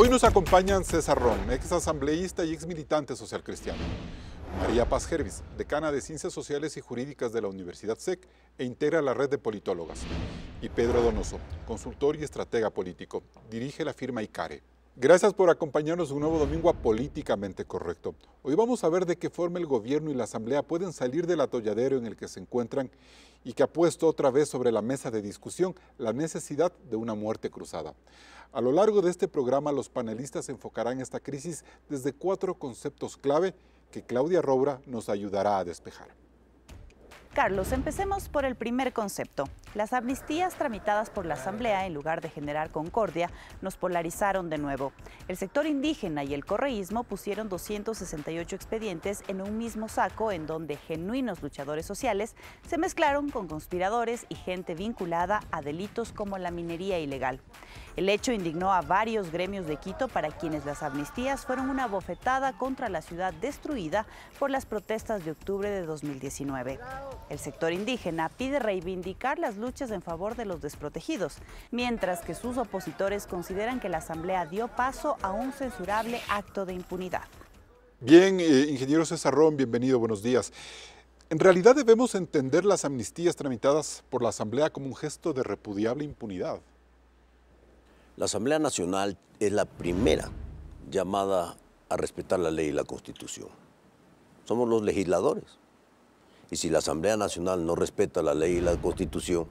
Hoy nos acompañan César Rom, ex asambleísta y ex militante social cristiano; María Paz Gervis, decana de Ciencias Sociales y Jurídicas de la Universidad SEC e integra la red de politólogas; y Pedro Donoso, consultor y estratega político, dirige la firma ICARE. Gracias por acompañarnos un nuevo domingo a Políticamente Correcto. Hoy vamos a ver de qué forma el gobierno y la asamblea pueden salir del atolladero en el que se encuentran y que ha puesto otra vez sobre la mesa de discusión la necesidad de una muerte cruzada. A lo largo de este programa, los panelistas enfocarán esta crisis desde 4 conceptos clave que Claudia Roura nos ayudará a despejar. Carlos, empecemos por el primer concepto. Las amnistías tramitadas por la Asamblea, en lugar de generar concordia, nos polarizaron de nuevo. El sector indígena y el correísmo pusieron 268 expedientes en un mismo saco, en donde genuinos luchadores sociales se mezclaron con conspiradores y gente vinculada a delitos como la minería ilegal. El hecho indignó a varios gremios de Quito, para quienes las amnistías fueron una bofetada contra la ciudad destruida por las protestas de octubre de 2019. El sector indígena pide reivindicar las luchas en favor de los desprotegidos, mientras que sus opositores consideran que la Asamblea dio paso a un censurable acto de impunidad. Bien, ingeniero César Rom, bienvenido, buenos días. En realidad debemos entender las amnistías tramitadas por la Asamblea como un gesto de repudiable impunidad. La Asamblea Nacional es la primera llamada a respetar la ley y la Constitución. Somos los legisladores. Y si la Asamblea Nacional no respeta la ley y la Constitución,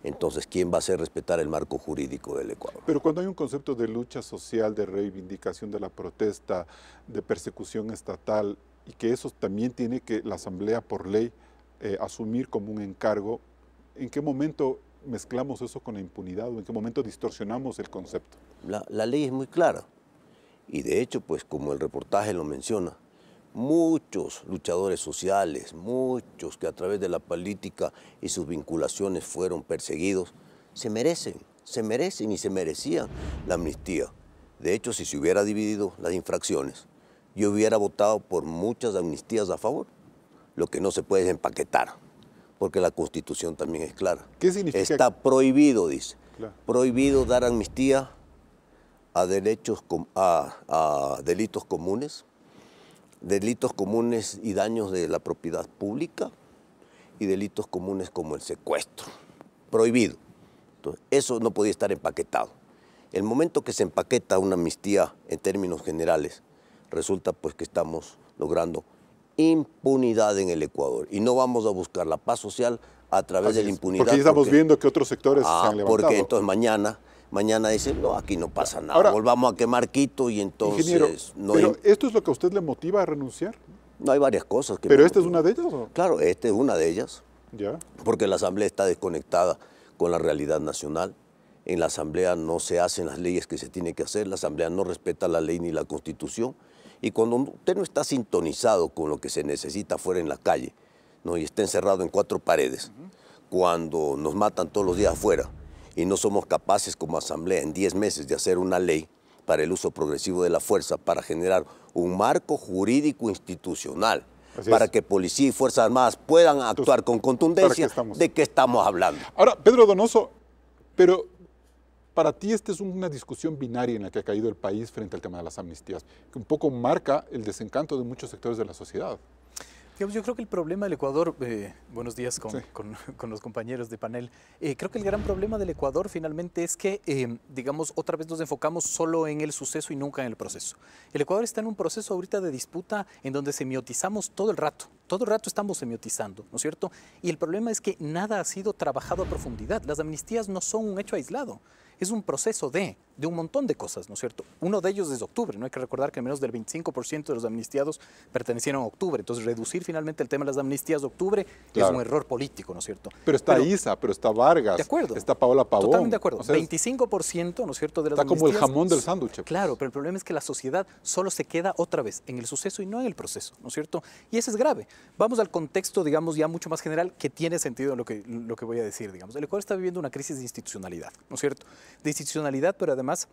entonces ¿quién va a hacer respetar el marco jurídico del Ecuador? Pero cuando hay un concepto de lucha social, de reivindicación de la protesta, de persecución estatal, y que eso también tiene que la Asamblea por ley asumir como un encargo, ¿en qué momento mezclamos eso con la impunidad o en qué momento distorsionamos el concepto? La ley es muy clara y de hecho, pues como el reportaje lo menciona, muchos luchadores sociales, muchos que a través de la política y sus vinculaciones fueron perseguidos, se merecen y se merecían la amnistía. De hecho, si se hubiera dividido las infracciones, yo hubiera votado por muchas amnistías a favor. Lo que no se puede es empaquetar, porque la Constitución también es clara. ¿Qué significa? Está prohibido, dice, Claro, prohibido dar amnistía a delitos comunes, delitos comunes y daños de la propiedad pública y delitos comunes como el secuestro. Prohibido. Entonces, eso no podía estar empaquetado. El momento que se empaqueta una amnistía en términos generales, resulta pues que estamos logrando impunidad en el Ecuador y no vamos a buscar la paz social a través de la impunidad. Porque ya estamos viendo que otros sectores se han levantado. Porque entonces mañana dicen, no, aquí no pasa nada, ahora, volvamos a quemar Quito y entonces... Ingeniero, pero ¿esto es lo que a usted le motiva a renunciar? No, hay varias cosas. ¿Pero esta es una de ellas? ¿O? Claro, esta es una de ellas. ¿Ya? Porque la Asamblea está desconectada con la realidad nacional. En la Asamblea no se hacen las leyes que se tiene que hacer, la Asamblea no respeta la ley ni la Constitución. Y cuando usted no está sintonizado con lo que se necesita fuera en la calle, ¿no? Y está encerrado en 4 paredes, cuando nos matan todos los días afuera, y no somos capaces como Asamblea en 10 meses de hacer una ley para el uso progresivo de la fuerza, para generar un marco jurídico institucional, para que policía y Fuerzas Armadas puedan actuar con contundencia, ¿de qué estamos hablando? Ahora, Pedro Donoso, pero para ti esta es una discusión binaria en la que ha caído el país frente al tema de las amnistías, que un poco marca el desencanto de muchos sectores de la sociedad. Digamos, yo creo que el problema del Ecuador, buenos días con los compañeros de panel, creo que el gran problema del Ecuador finalmente es que, digamos, otra vez nos enfocamos solo en el suceso y nunca en el proceso. El Ecuador está en un proceso ahorita de disputa en donde semiotizamos todo el rato estamos semiotizando, ¿no es cierto? Y el problema es que nada ha sido trabajado a profundidad. Las amnistías no son un hecho aislado, es un proceso de un montón de cosas, ¿no es cierto? Uno de ellos es octubre, ¿no? Hay que recordar que menos del 25% de los amnistiados pertenecieron a octubre, entonces reducir finalmente el tema de las amnistías de octubre es un error político, ¿no es cierto? Pero está Isa, pero está Vargas, de acuerdo, está Paola Pavón. Totalmente de acuerdo, o sea, 25%, ¿no es cierto?, de las está amnistías. Como el jamón del sándwich. Pues. Claro, pero el problema es que la sociedad solo se queda otra vez en el suceso y no en el proceso, ¿no es cierto? Y eso es grave. Vamos al contexto, digamos, ya mucho más general, que tiene sentido lo que voy a decir, digamos. El Ecuador está viviendo una crisis de institucionalidad, ¿no es cierto? De institucionalidad, pero además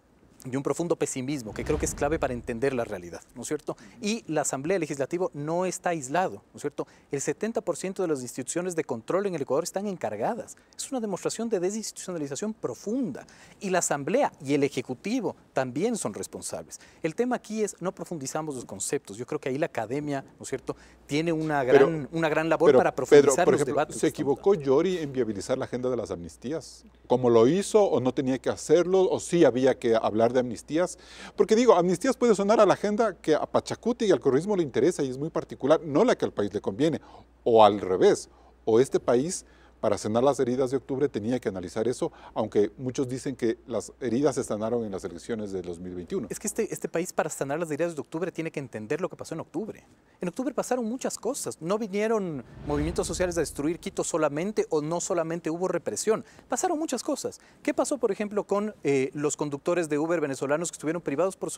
y un profundo pesimismo, que creo que es clave para entender la realidad, ¿no es cierto? Y la Asamblea Legislativa no está aislado, ¿no es cierto? El 70% de las instituciones de control en el Ecuador están encargadas. Es una demostración de desinstitucionalización profunda. Y la Asamblea y el Ejecutivo también son responsables. El tema aquí es, no profundizamos los conceptos. Yo creo que ahí la academia, ¿no es cierto?, tiene una gran labor para profundizar por los ejemplo, debates. ¿se equivocó Yori en viabilizar la agenda de las amnistías? ¿Cómo lo hizo o no tenía que hacerlo o sí había que hablar de amnistías? Porque digo, amnistías puede sonar a la agenda que a Pachacuti y al correísmo le interesa y es muy particular, no la que al país le conviene, o al revés, o este país para sanar las heridas de octubre tenía que analizar eso, aunque muchos dicen que las heridas se sanaron en las elecciones de 2021. Es que este país para sanar las heridas de octubre tiene que entender lo que pasó en octubre. En octubre pasaron muchas cosas. No vinieron movimientos sociales a destruir Quito solamente o no solamente hubo represión. Pasaron muchas cosas. ¿Qué pasó, por ejemplo, con los conductores de Uber venezolanos que estuvieron privados por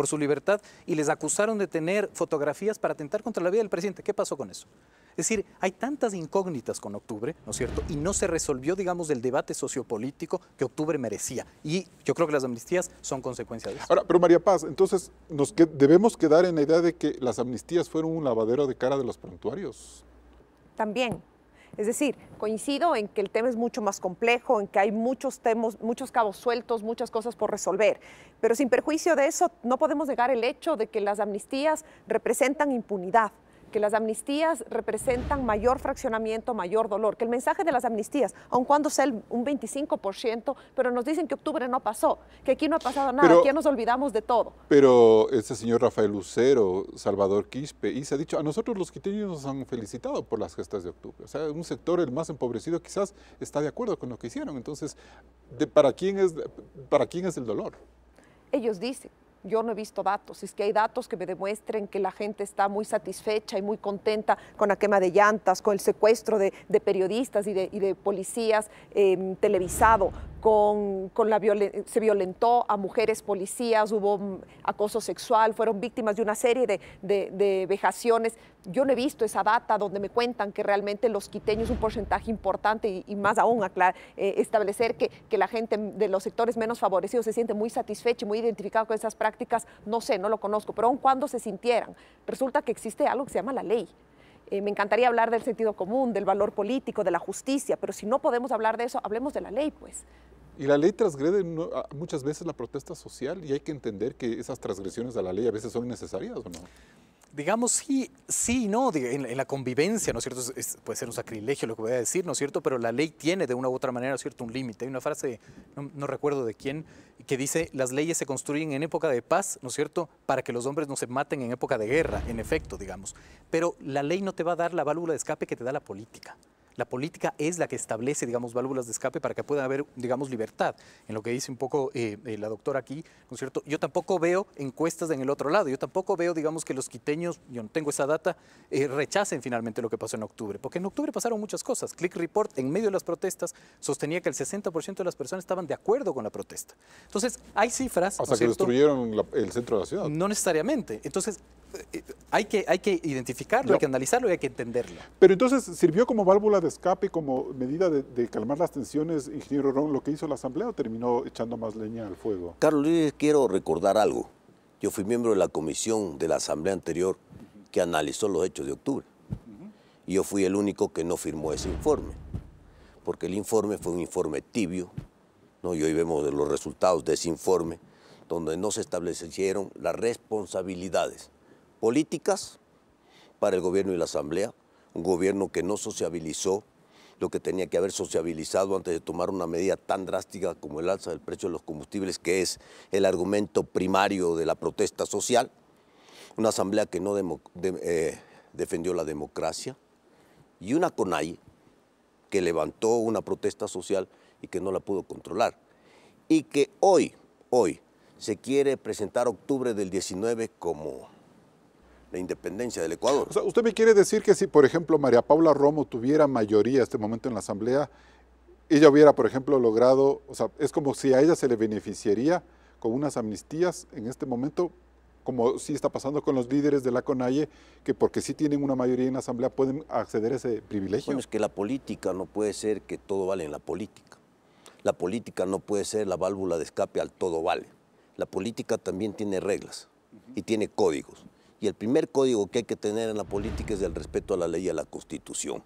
su libertad y les acusaron de tener fotografías para atentar contra la vida del presidente? ¿Qué pasó con eso? Es decir, hay tantas incógnitas con octubre, ¿no es cierto? Y no se resolvió, digamos, el debate sociopolítico que octubre merecía. Y yo creo que las amnistías son consecuencia de eso. Ahora, pero María Paz, entonces, debemos quedar en la idea de que las amnistías fueron un lavadero de cara de los prontuarios. También. Es decir, coincido en que el tema es mucho más complejo, en que hay muchos temas, muchos cabos sueltos, muchas cosas por resolver. Pero sin perjuicio de eso, no podemos negar el hecho de que las amnistías representan impunidad, que las amnistías representan mayor fraccionamiento, mayor dolor, que el mensaje de las amnistías, aun cuando sea un 25%, pero nos dicen que octubre no pasó, que aquí no ha pasado nada, aquí ya nos olvidamos de todo. Pero ese señor Rafael Lucero, Salvador Quispe, y se ha dicho, a nosotros los quiteños nos han felicitado por las gestas de octubre. O sea, un sector, el más empobrecido quizás, está de acuerdo con lo que hicieron. Entonces, ¿para quién es el dolor? Ellos dicen. Yo no he visto datos, es que hay datos que me demuestren que la gente está muy satisfecha y muy contenta con la quema de llantas, con el secuestro de periodistas y de policías televisado, se violentó a mujeres policías, hubo acoso sexual, fueron víctimas de una serie de vejaciones. Yo no he visto esa data donde me cuentan que realmente los quiteños, un porcentaje importante y más aún establecer que la gente de los sectores menos favorecidos se siente muy satisfecha y muy identificada con esas prácticas, no sé, no lo conozco, pero aun cuando se sintieran, resulta que existe algo que se llama la ley. Me encantaría hablar del sentido común, del valor político, de la justicia, pero si no podemos hablar de eso, hablemos de la ley, pues. Y la ley transgrede muchas veces la protesta social y hay que entender que esas transgresiones a la ley a veces son necesarias, ¿o no? Digamos, sí, no, en la convivencia, ¿no es cierto? Puede ser un sacrilegio lo que voy a decir, ¿no es cierto? Pero la ley tiene de una u otra manera, ¿no es cierto?, un límite. Hay una frase, no recuerdo de quién, que dice, las leyes se construyen en época de paz, ¿no es cierto?, para que los hombres no se maten en época de guerra, en efecto, digamos. Pero la ley no te va a dar la válvula de escape que te da la política. La política es la que establece, digamos, válvulas de escape para que pueda haber, digamos, libertad. En lo que dice un poco la doctora aquí, ¿no es cierto? Yo tampoco veo encuestas en el otro lado. Yo tampoco veo, digamos, que los quiteños, yo no tengo esa data, rechacen finalmente lo que pasó en octubre. Porque en octubre pasaron muchas cosas. Click Report, en medio de las protestas, sostenía que el 60% de las personas estaban de acuerdo con la protesta. Entonces, hay cifras, hasta que destruyeron el centro de la ciudad. No necesariamente. Entonces, hay que identificarlo, hay que analizarlo y hay que entenderlo. Pero entonces, ¿sirvió como válvula de escape, como medida de calmar las tensiones, ingeniero Ron, lo que hizo la Asamblea, o terminó echando más leña al fuego? Carlos, yo quiero recordar algo. Yo fui miembro de la comisión de la Asamblea anterior que analizó los hechos de octubre. Y yo fui el único que no firmó ese informe, porque el informe fue un informe tibio, ¿no? Y hoy vemos los resultados de ese informe, donde no se establecieron las responsabilidades políticas para el gobierno y la Asamblea, un gobierno que no sociabilizó lo que tenía que haber sociabilizado antes de tomar una medida tan drástica como el alza del precio de los combustibles, que es el argumento primario de la protesta social, una Asamblea que no defendió la democracia y una CONAIE que levantó una protesta social y que no la pudo controlar, y que hoy se quiere presentar octubre del 19 como la independencia del Ecuador. O sea, usted me quiere decir que si, por ejemplo, María Paula Romo tuviera mayoría en este momento en la Asamblea, ella hubiera, por ejemplo, logrado, o sea, es como si a ella se le beneficiaría con unas amnistías en este momento, como sí está pasando con los líderes de la CONAIE, que porque sí tienen una mayoría en la Asamblea pueden acceder a ese privilegio. Bueno, es que la política no puede ser que todo vale en la política. La política no puede ser la válvula de escape al todo vale. La política también tiene reglas y tiene códigos. Y el primer código que hay que tener en la política es el respeto a la ley y a la Constitución.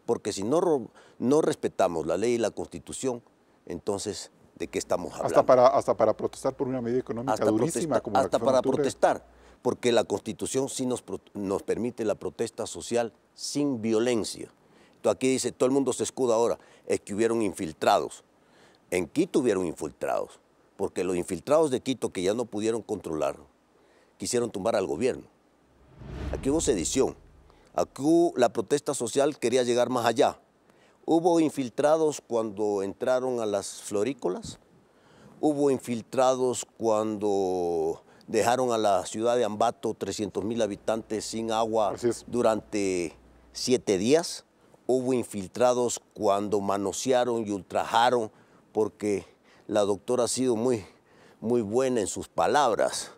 Porque si no respetamos la ley y la Constitución, entonces, ¿de qué estamos hablando? Hasta para protestar por una medida económica durísima como la que fue en octubre. Protestar, porque la Constitución sí nos permite la protesta social sin violencia. Entonces aquí dice, todo el mundo se escuda ahora, es que hubieron infiltrados. En Quito hubieron infiltrados, porque los infiltrados de Quito que ya no pudieron controlar, quisieron tumbar al gobierno. Aquí hubo sedición, aquí la protesta social quería llegar más allá. Hubo infiltrados cuando entraron a las florícolas, hubo infiltrados cuando dejaron a la ciudad de Ambato 300.000 habitantes sin agua durante 7 días, hubo infiltrados cuando manosearon y ultrajaron, porque la doctora ha sido muy buena en sus palabras,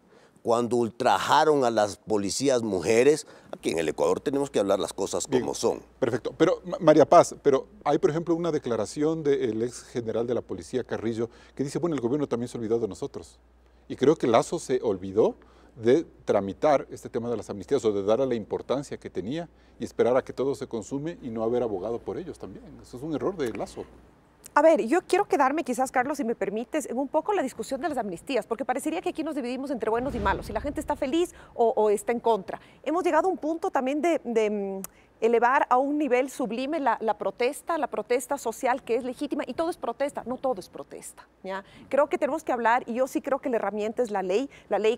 cuando ultrajaron a las policías mujeres. Aquí en el Ecuador tenemos que hablar las cosas como son. Perfecto. Pero, María Paz, hay, por ejemplo, una declaración del ex general de la policía, Carrillo, que dice, bueno, el gobierno también se olvidó de nosotros. Y creo que Lasso se olvidó de tramitar este tema de las amnistías o de darle la importancia que tenía y esperar a que todo se consume y no haber abogado por ellos también. Eso es un error de Lasso. A ver, yo quiero quedarme quizás, Carlos, si me permites, en un poco la discusión de las amnistías, porque parecería que aquí nos dividimos entre buenos y malos, si la gente está feliz o está en contra. Hemos llegado a un punto también de elevar a un nivel sublime la protesta social que es legítima, y todo es protesta, no todo es protesta, ¿ya? Creo que tenemos que hablar, y yo sí creo que la herramienta es la ley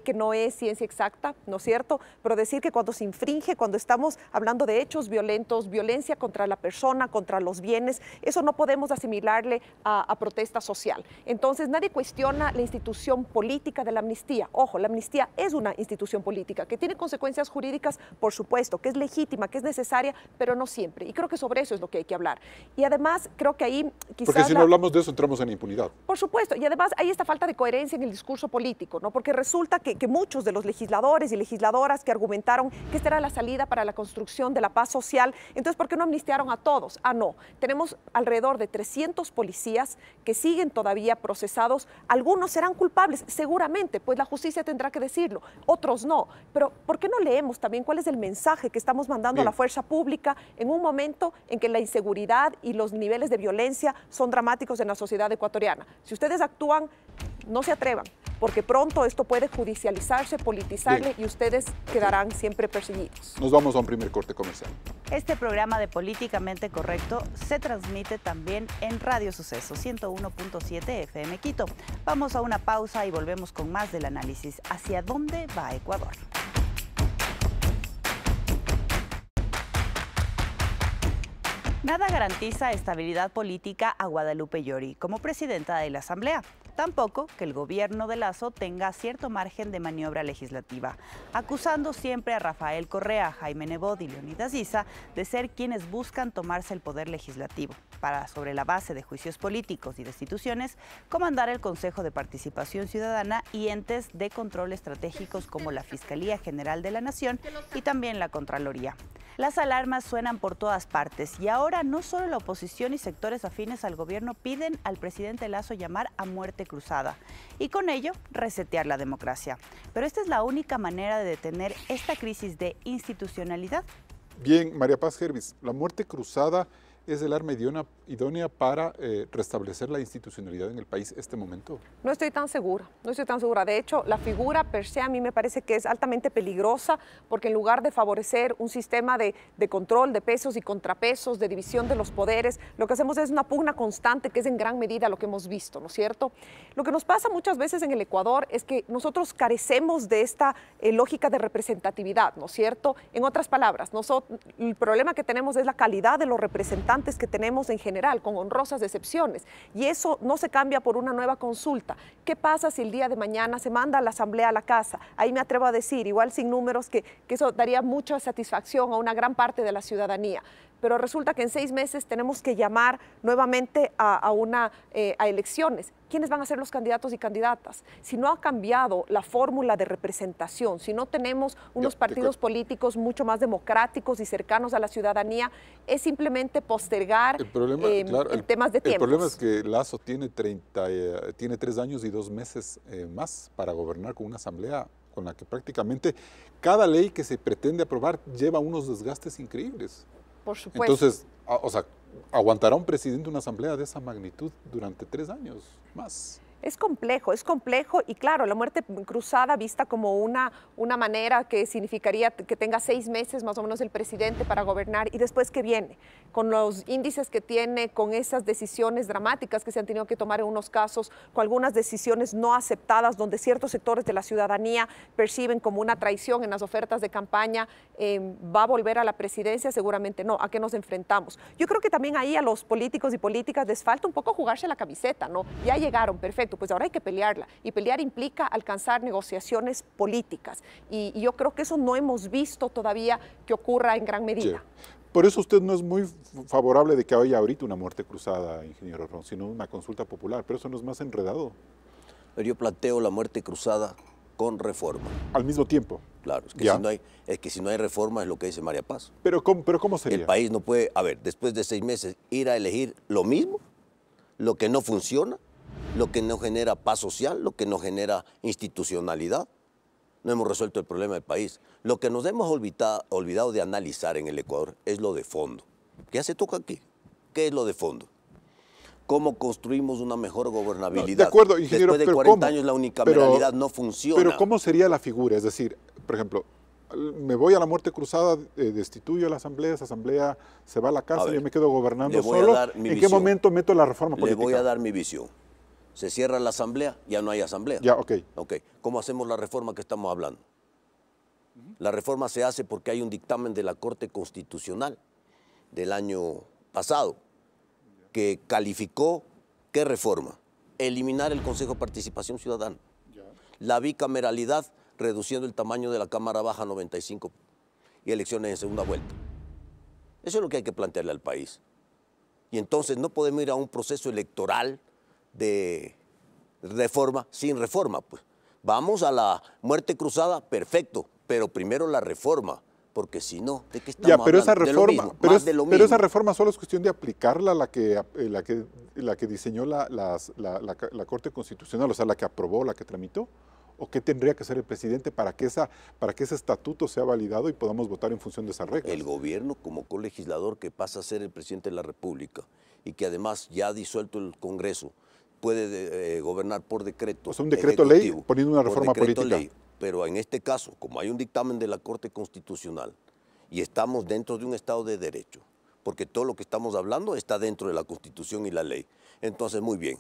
que no es ciencia exacta, ¿no es cierto? Pero decir que cuando se infringe, cuando estamos hablando de hechos violentos, violencia contra la persona, contra los bienes, eso no podemos asimilarle a protesta social. Entonces nadie cuestiona la institución política de la amnistía. Ojo, la amnistía es una institución política que tiene consecuencias jurídicas, por supuesto, que es legítima, que es necesaria, pero no siempre. Y creo que sobre eso es lo que hay que hablar. Y además, creo que ahí quizás... Porque si no hablamos de eso, entramos en impunidad. Por supuesto. Y además hay esta falta de coherencia en el discurso político, ¿no? Porque resulta que muchos de los legisladores y legisladoras que argumentaron que esta era la salida para la construcción de la paz social, entonces, ¿por qué no amnistiaron a todos? Ah, no. Tenemos alrededor de 300 policías que siguen todavía procesados. Algunos serán culpables, seguramente, pues la justicia tendrá que decirlo. Otros no. Pero, ¿por qué no leemos también cuál es el mensaje que estamos mandando a la fuerza pública en un momento en que la inseguridad y los niveles de violencia son dramáticos en la sociedad ecuatoriana? Si ustedes actúan, no se atrevan, porque pronto esto puede judicializarse, politizarle, y ustedes quedarán siempre perseguidos. Nos vamos a un primer corte comercial. Este programa de Políticamente Correcto se transmite también en Radio Suceso 101.7 FM Quito. Vamos a una pausa y volvemos con más del análisis. ¿Hacia dónde va Ecuador? Nada garantiza estabilidad política a Guadalupe Llori como presidenta de la Asamblea. Tampoco que el gobierno de Lasso tenga cierto margen de maniobra legislativa, acusando siempre a Rafael Correa, Jaime Nebot y Leonidas Issa de ser quienes buscan tomarse el poder legislativo para, sobre la base de juicios políticos y destituciones, comandar el Consejo de Participación Ciudadana y entes de control estratégicos como la Fiscalía General de la Nación y también la Contraloría. Las alarmas suenan por todas partes y ahora no solo la oposición y sectores afines al gobierno piden al presidente Lasso llamar a muerte cruzada y con ello resetear la democracia. Pero esta es la única manera de detener esta crisis de institucionalidad. Bien, María Paz Gervis, la muerte cruzada es el arma idónea para restablecer la institucionalidad en el país este momento. No estoy tan segura, no estoy tan segura. De hecho, la figura per se a mí me parece que es altamente peligrosa, porque en lugar de favorecer un sistema de control de pesos y contrapesos, de división de los poderes, lo que hacemos es una pugna constante, que es en gran medida lo que hemos visto, ¿no es cierto? Lo que nos pasa muchas veces en el Ecuador es que nosotros carecemos de esta lógica de representatividad, ¿no es cierto? En otras palabras, el problema que tenemos es la calidad de los representantes que tenemos en general, con honrosas excepciones, y eso no se cambia por una nueva consulta. ¿Qué pasa si el día de mañana se manda a la Asamblea a la casa? Ahí me atrevo a decir, igual sin números, que eso daría mucha satisfacción a una gran parte de la ciudadanía. pero resulta que en 6 meses tenemos que llamar nuevamente a elecciones. ¿Quiénes van a ser los candidatos y candidatas? Si no ha cambiado la fórmula de representación, si no tenemos unos partidos políticos mucho más democráticos y cercanos a la ciudadanía, es simplemente postergar temas de tiempo. El problema es que Lasso tiene 3 años y 2 meses más para gobernar con una asamblea con la que prácticamente cada ley que se pretende aprobar lleva unos desgastes increíbles. Por supuesto. Entonces, ¿aguantará un presidente una asamblea de esa magnitud durante 3 años más? Es complejo y claro, la muerte cruzada vista como una manera que significaría que tenga 6 meses más o menos el presidente para gobernar y después ¿qué viene? Con los índices que tiene, con esas decisiones dramáticas que se han tenido que tomar en unos casos, con algunas decisiones no aceptadas donde ciertos sectores de la ciudadanía perciben como una traición en las ofertas de campaña, ¿va a volver a la presidencia? Seguramente no. ¿A qué nos enfrentamos? Yo creo que también ahí a los políticos y políticas les falta un poco jugarse la camiseta, ¿no? Ya llegaron, perfecto. Pues ahora hay que pelearla y pelear implica alcanzar negociaciones políticas y yo creo que eso no hemos visto todavía que ocurra en gran medida. Sí. Por eso usted no es muy favorable de que haya ahorita una muerte cruzada, ingeniero Ron, sino una consulta popular, pero eso no es más enredado. Pero yo planteo la muerte cruzada con reforma. Al mismo tiempo. Claro, es que si no hay reforma es lo que dice María Paz. Pero ¿cómo sería? El país no puede, después de 6 meses ir a elegir lo mismo, lo que no funciona, lo que no genera paz social, lo que no genera institucionalidad. No hemos resuelto el problema del país. Lo que nos hemos olvidado de analizar en el Ecuador es lo de fondo. Ya se toca aquí. ¿Qué es lo de fondo? ¿Cómo construimos una mejor gobernabilidad? De acuerdo, ingeniero, después de 40 años la unicameralidad no funciona. Pero ¿cómo sería la figura? Es decir, por ejemplo, me voy a la muerte cruzada, destituyo a la asamblea, esa asamblea se va a la casa, yo me quedo gobernando solo. ¿En qué momento meto la reforma política? Le voy a dar mi visión. Se cierra la asamblea, ya no hay asamblea. Ya, ok. ¿Cómo hacemos la reforma que estamos hablando? La reforma se hace porque hay un dictamen de la Corte Constitucional del año pasado que calificó, ¿qué reforma? Eliminar el Consejo de Participación Ciudadana. La bicameralidad, reduciendo el tamaño de la Cámara Baja a 95 y elecciones en segunda vuelta. Eso es lo que hay que plantearle al país. Y entonces no podemos ir a un proceso electoral de reforma sin reforma. Pues vamos a la muerte cruzada, perfecto, pero primero la reforma, porque si no, ¿de qué estamos pero hablando? Esa reforma, de lo mismo. Pero esa reforma solo es cuestión de aplicarla la que diseñó la Corte Constitucional, o sea, la que aprobó, la que tramitó. ¿O qué tendría que hacer el presidente para que ese estatuto sea validado y podamos votar en función de esas reglas? El gobierno como colegislador que pasa a ser el presidente de la República y que además ya ha disuelto el Congreso, puede gobernar por decreto. O sea, un decreto ley poniendo una reforma política. Ley, pero en este caso, como hay un dictamen de la Corte Constitucional y estamos dentro de un Estado de Derecho, porque todo lo que estamos hablando está dentro de la Constitución y la ley. Entonces, muy bien,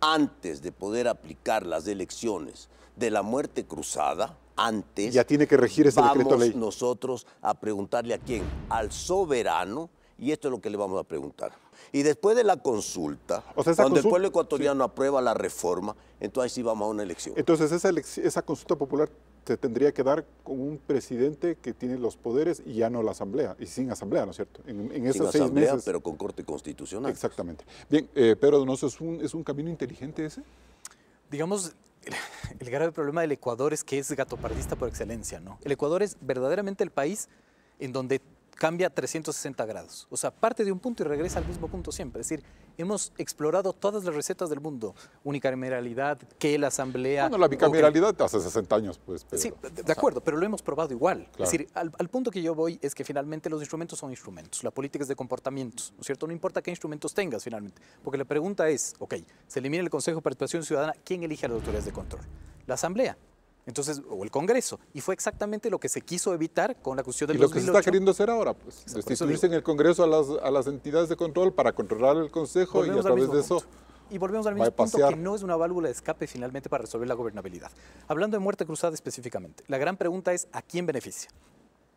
antes de poder aplicar las elecciones de la muerte cruzada, antes ya tiene que regir ese decreto ley. Vamos nosotros a preguntarle a quién, al soberano, y esto es lo que le vamos a preguntar. Y después de la consulta, cuando el pueblo ecuatoriano aprueba la reforma, entonces sí vamos a una elección. Entonces esa consulta popular se tendría que dar con un presidente que tiene los poderes y ya no la asamblea, y sin asamblea, ¿no es cierto? En esos 6 meses. Pero con Corte Constitucional. Exactamente. Bien, Pedro Donoso, ¿es un camino inteligente ese? Digamos, el grave problema del Ecuador es que es gatopardista por excelencia, ¿no? El Ecuador es verdaderamente el país en donde cambia 360 grados. O sea, parte de un punto y regresa al mismo punto siempre. Es decir, hemos explorado todas las recetas del mundo. Unicameralidad, que la asamblea... Bueno, la bicameralidad hace 60 años, pues. Pero, sí, de acuerdo, pero lo hemos probado igual. Claro. Es decir, al punto que yo voy es que finalmente los instrumentos son instrumentos. La política es de comportamientos, ¿no es cierto? No importa qué instrumentos tengas finalmente. Porque la pregunta es, ok, se elimina el Consejo de Participación Ciudadana, ¿quién elige a las autoridades de control? La asamblea. Entonces, o el Congreso. Y fue exactamente lo que se quiso evitar con la cuestión del 2008. Y lo que se está queriendo hacer ahora, pues, destituirse en el Congreso a las entidades de control para controlar el Consejo volvemos y a través de eso... Y volvemos al mismo punto que no es una válvula de escape finalmente para resolver la gobernabilidad. Hablando de muerte cruzada específicamente, la gran pregunta es ¿a quién beneficia?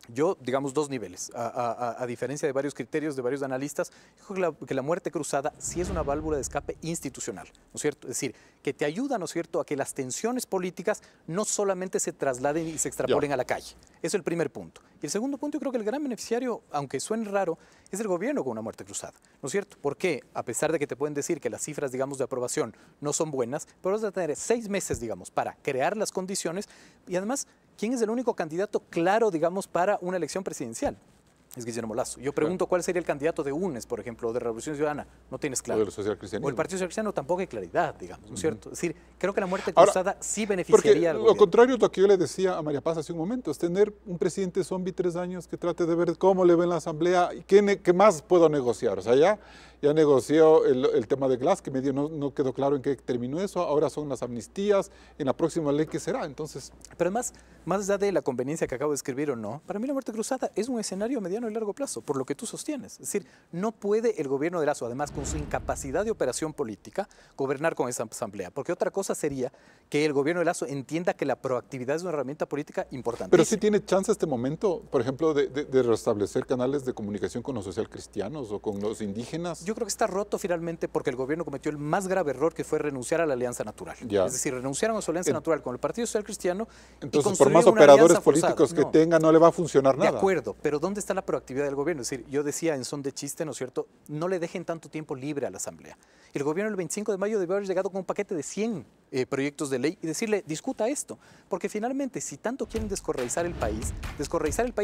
Yo, digamos, dos niveles. A diferencia de varios criterios de varios analistas, creo que la muerte cruzada sí es una válvula de escape institucional, ¿no es cierto? Es decir, que te ayuda, ¿no es cierto?, a que las tensiones políticas no solamente se trasladen y se extrapolen a la calle. Eso es el primer punto. Y el segundo punto, yo creo que el gran beneficiario, aunque suene raro, es el gobierno con una muerte cruzada, ¿no es cierto? Porque a pesar de que te pueden decir que las cifras, digamos, de aprobación no son buenas, pero vas a tener 6 meses, digamos, para crear las condiciones y además, ¿quién es el único candidato claro, digamos, para una elección presidencial? Es Guillermo Lasso. Yo pregunto cuál sería el candidato de UNES, por ejemplo, o de Revolución Ciudadana. No tienes claro. O del socialcristianismo. O el Partido Socialcristiano tampoco hay claridad, digamos, ¿no es cierto? Es decir, creo que la muerte cruzada sí beneficiaría al gobierno. Lo contrario es lo que yo le decía a María Paz hace un momento, es tener un presidente zombie 3 años que trate de ver cómo le ven la asamblea y qué más puedo negociar. O sea, ya negoció el tema de Glass, que medio no quedó claro en qué terminó eso, ahora son las amnistías, en la próxima ley qué será, entonces... Pero además, más allá de la conveniencia que acabo de escribir o no, para mí la muerte cruzada es un escenario a mediano y largo plazo, por lo que tú sostienes. Es decir, no puede el gobierno de Lasso, además con su incapacidad de operación política, gobernar con esa asamblea, porque otra cosa sería que el gobierno de Lasso entienda que la proactividad es una herramienta política importante. Pero sí tiene chance este momento, por ejemplo, de restablecer canales de comunicación con los socialcristianos o con los indígenas. Yo creo que está roto finalmente porque el gobierno cometió el más grave error, que fue renunciar a la alianza natural. Ya. Es decir, renunciaron a su alianza natural con el Partido Social Cristiano. Entonces, por más operadores políticos que tenga, no le va a funcionar nada. De acuerdo, pero ¿dónde está la proactividad del gobierno? Es decir, yo decía en son de chiste, ¿no es cierto? No le dejen tanto tiempo libre a la Asamblea. El gobierno el 25 de mayo debió haber llegado con un paquete de 100 proyectos de ley y decirle, discuta esto. Porque finalmente, si tanto quieren descorreizar el país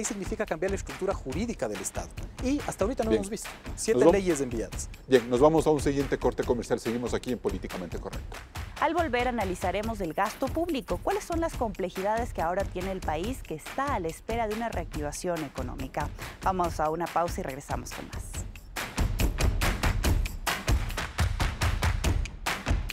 significa cambiar la estructura jurídica del Estado. Y hasta ahorita no hemos visto. 7 leyes enviadas. Bien, nos vamos a un siguiente corte comercial. Seguimos aquí en Políticamente Correcto. Al volver analizaremos el gasto público. ¿Cuáles son las complejidades que ahora tiene el país que está a la espera de una reactivación económica? Vamos a una pausa y regresamos con más.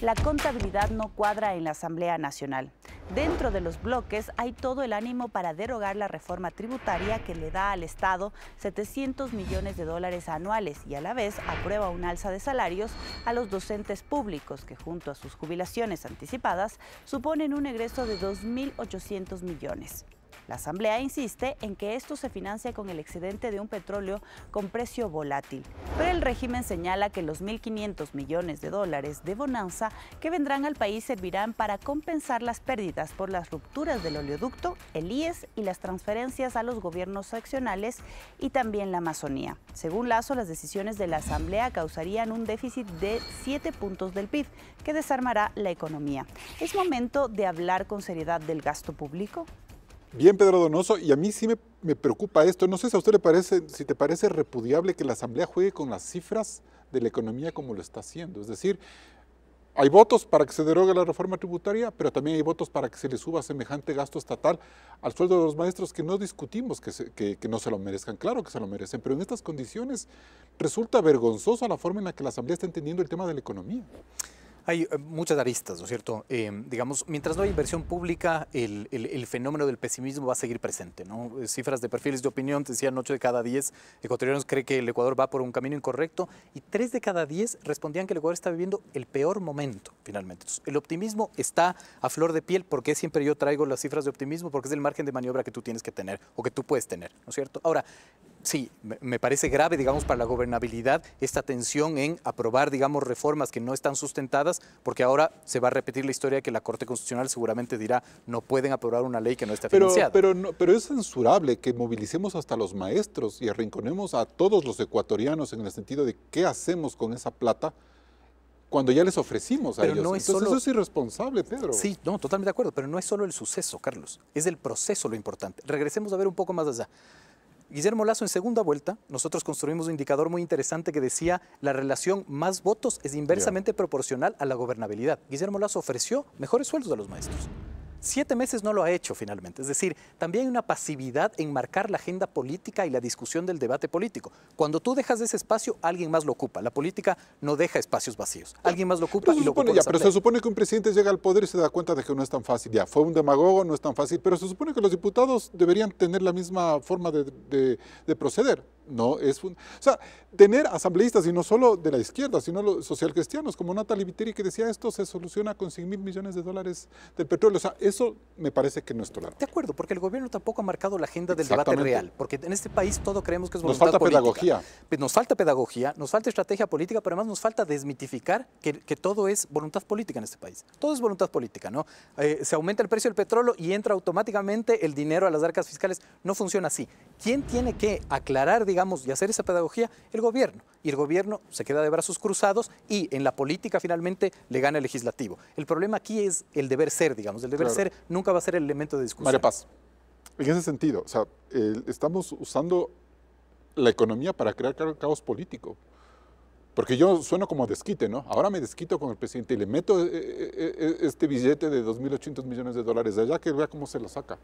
La contabilidad no cuadra en la Asamblea Nacional. Dentro de los bloques hay todo el ánimo para derogar la reforma tributaria que le da al Estado 700 millones de dólares anuales y a la vez aprueba un alza de salarios a los docentes públicos que junto a sus jubilaciones anticipadas suponen un egreso de 2.800 millones. La Asamblea insiste en que esto se financia con el excedente de un petróleo con precio volátil, pero el régimen señala que los 1.500 millones de dólares de bonanza que vendrán al país servirán para compensar las pérdidas por las rupturas del oleoducto, el IES y las transferencias a los gobiernos seccionales y también la Amazonía. Según Lasso, las decisiones de la Asamblea causarían un déficit de 7 puntos del PIB, que desarmará la economía. ¿Es momento de hablar con seriedad del gasto público? Bien, Pedro Donoso, y a mí sí me preocupa esto. No sé si a usted si te parece repudiable que la Asamblea juegue con las cifras de la economía como lo está haciendo. Es decir, hay votos para que se derogue la reforma tributaria, pero también hay votos para que se le suba semejante gasto estatal al sueldo de los maestros, que no discutimos que no se lo merezcan. Claro que se lo merecen, pero en estas condiciones resulta vergonzosa la forma en la que la Asamblea está entendiendo el tema de la economía. Hay muchas aristas, ¿no es cierto? Digamos, mientras no hay inversión pública, el fenómeno del pesimismo va a seguir presente, ¿no? Cifras de perfiles de opinión, te decían 8 de cada 10 ecuatorianos cree que el Ecuador va por un camino incorrecto y 3 de cada 10 respondían que el Ecuador está viviendo el peor momento, finalmente. Entonces, el optimismo está a flor de piel. ¿Por qué siempre yo traigo las cifras de optimismo? Porque es el margen de maniobra que tú tienes que tener o que tú puedes tener, ¿no es cierto? Ahora, sí, me parece grave, digamos, para la gobernabilidad esta tensión en aprobar, digamos, reformas que no están sustentadas, porque ahora se va a repetir la historia que la Corte Constitucional seguramente dirá no pueden aprobar una ley que no está financiada. Pero es censurable que movilicemos hasta los maestros y arrinconemos a todos los ecuatorianos en el sentido de qué hacemos con esa plata cuando ya les ofrecimos a ellos. No Entonces eso es irresponsable, Pedro. Sí, no, totalmente de acuerdo, pero no es solo el suceso, Carlos, es el proceso lo importante. Regresemos a ver un poco más allá. Guillermo Lasso, en segunda vuelta, nosotros construimos un indicador muy interesante que decía la relación más votos es inversamente proporcional a la gobernabilidad. Guillermo Lasso ofreció mejores sueldos a los maestros. 7 meses no lo ha hecho finalmente. Es decir, también hay una pasividad en marcar la agenda política y la discusión del debate político. Cuando tú dejas ese espacio, alguien más lo ocupa. La política no deja espacios vacíos. Alguien más lo ocupa y lo ocupa. Pero se supone que un presidente llega al poder y se da cuenta de que no es tan fácil. Ya, fue un demagogo, no es tan fácil, pero se supone que los diputados deberían tener la misma forma de proceder. no es... O sea, tener asambleístas, y no solo de la izquierda, sino los socialcristianos, como Natalie Viteri, que decía esto se soluciona con 100.000 millones de dólares del petróleo. O sea, eso me parece que no es tolerable. De acuerdo, porque el gobierno tampoco ha marcado la agenda del debate real, porque en este país todo creemos que es voluntad política. Nos falta política. pedagogía. Nos falta pedagogía, nos falta estrategia política, pero además nos falta desmitificar que todo es voluntad política en este país. Todo es voluntad política, ¿no? Se aumenta el precio del petróleo y entra automáticamente el dinero a las arcas fiscales. No funciona así. ¿Quién tiene que aclarar, digamos, y hacer esa pedagogía? El gobierno. Y el gobierno se queda de brazos cruzados y en la política finalmente le gana el legislativo. El problema aquí es el deber ser, digamos. El deber ser nunca va a ser el elemento de discusión. María Paz, en ese sentido, o sea, estamos usando la economía para crear caos político. Porque yo sueno como desquite, ¿no? Ahora me desquito con el presidente y le meto este billete de 2.800 millones de dólares allá, que vea cómo se lo saca.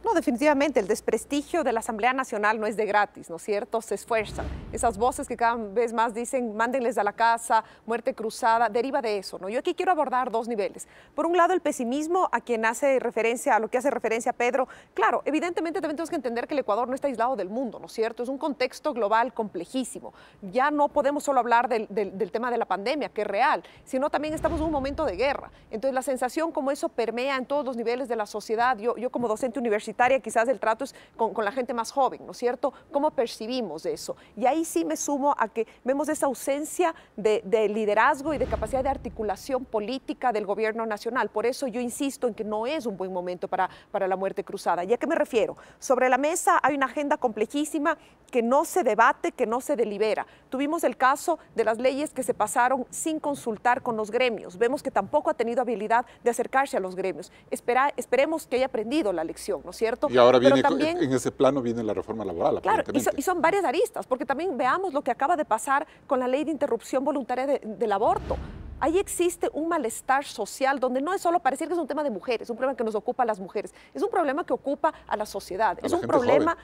No, definitivamente, el desprestigio de la Asamblea Nacional no es de gratis, ¿no es cierto? Se esfuerzan. Esas voces que cada vez más dicen, mándenles a la casa, muerte cruzada, deriva de eso, ¿no? Yo aquí quiero abordar dos niveles. Por un lado, el pesimismo a quien hace referencia, a lo que hace referencia Pedro. Claro, evidentemente también tenemos que entender que el Ecuador no está aislado del mundo, ¿no es cierto? Es un contexto global complejísimo. Ya no podemos solo hablar del tema de la pandemia, que es real, sino también estamos en un momento de guerra. Entonces, la sensación como eso permea en todos los niveles de la sociedad, yo como docente universitaria, quizás el trato es con la gente más joven, ¿no es cierto? ¿Cómo percibimos eso? Y ahí sí me sumo a que vemos esa ausencia de liderazgo y de capacidad de articulación política del gobierno nacional. Por eso yo insisto en que no es un buen momento para la muerte cruzada. ¿Y a qué me refiero? Sobre la mesa hay una agenda complejísima que no se debate, que no se delibera. Tuvimos el caso de las leyes que se pasaron sin consultar con los gremios. Vemos que tampoco ha tenido habilidad de acercarse a los gremios. Esperemos que haya aprendido la lección, ¿no es cierto? Y ahora viene, también, en ese plano viene la reforma laboral. Claro, y son varias aristas, porque también veamos lo que acaba de pasar con la ley de interrupción voluntaria del aborto. Ahí existe un malestar social donde no es solo parecer que es un tema de mujeres, un problema que nos ocupa a las mujeres, es un problema que ocupa a la sociedad, es un problema...